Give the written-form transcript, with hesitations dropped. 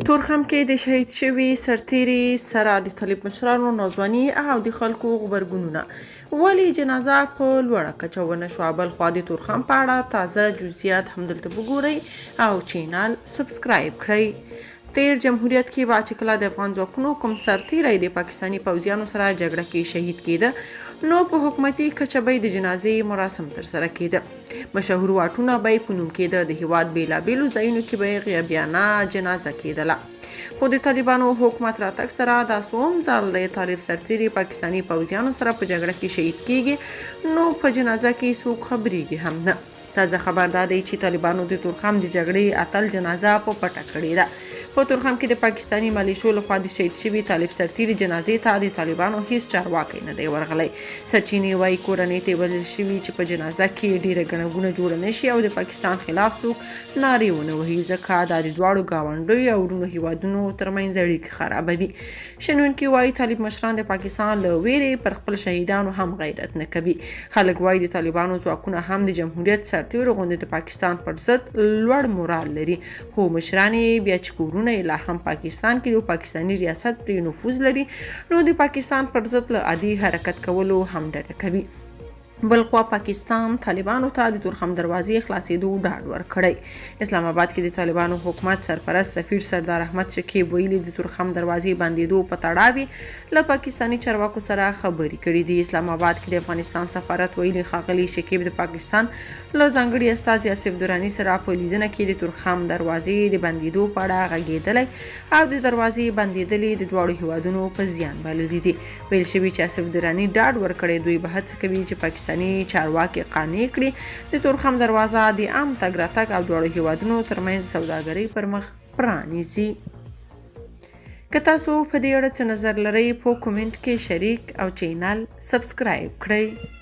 تورخم کې د شهید شوي سرتیري سره د طالب مشرانو ناځواني او د خلکو غبرګونونه ولې جنازه په لوړه کچه ونه شوه. بلخوا د تورخم په اړه تازه جزئیات هم دلته وګورئ او چینل سبسکرایب کړئ. تیر جمهوریت کې با چې کله د افغان ځواکونو کوم سرتیری د پاکستاني پوځیانو سره جګړه کې شهید کېده نو په حکومتي کچه به د جنازې مراسم ترسره کېده. مشهور واټونه به په نوم کېده. د هیواد بیلابیلو ځایونو کې به غیابیانه جنازه کېدله. خو د طالبانو حکومت راتګ سره دا څوم ځل د طالب سرتیري پاکستاني پوځیانو سره په جګړه کې شهید کېږي نو په جنازه کې څوک خبرېږي هم نه. تازه خبر دا دی چې طالبانو د تورخم د جګړې اتل جنازه په پټه کړې ده. په تورخم کې د پاکستاني ملیشو لخوا د شهید شوي طالب سرتیري جنازې ته د طالبانو هیڅ چارواکی نه دی ورغلی. سرچینې وایي کورنۍ ته ویل شوي چې په جنازه کې ډیره ګڼه ګوڼه جوړه نه شي او د پاکستان خلاف څوک نارې ونه وهي ځکه دا د دواړو ګاونډیو او ورونو هیوادونو ترمنځ اړیکې خرابوي. شنونکي وایي طالب مشران د پاکستان له ویرې پر خپل شهیدانو هم غیرت نه کوي. خلک وایي د طالبانو ځواکونه هم د جمهوریت سرتیرو غوندې د پاکستان پر ضد لوړ مورال لري خو مشران یې بیا چې کورونه لا هم پاکستان کې د پاکستاني ریاست پرې نفوذ لري نو د پاکستان پر ضد له عادي حرکت کولو هم ډډه کوي. بلخوا پاکستان طالبانو ته د تورخم دروازې خلاصېدو ډاډ ورکړی. اسلام آباد کې د طالبانو حکومت سرپرست سفیر سردار احمد شکیب ویلي د تورخم دروازې بندېدو په تړاو له پاکستاني چارواکو سره خبرې کړي دي. اسلام آباد کې د افغانستان سفارت ویلي ښاغلي شکیب د پاکستان له ځانګړي استازي آصف دراني سره په لیدنه کې د تورخم دروازې د بندېدو په اړه غږېدلی او د دروازې بندېدلې د دواړو هیوادونو په زیان بللي دي. ویل شوي چې آصف دراني ډاډ ورکړی دوی به هڅه کوي چې پاکستاني چارواکي قانع کړي د تورخم دروازه د عام تګ راتګ او دواړو هیوادونو ترمنځ سوداګرۍ پر مخ پرانیزي. که تاسو په دې اړه څه نظر لرئ په کومنټ کې شریک او چینل سبسکرایب کړئ.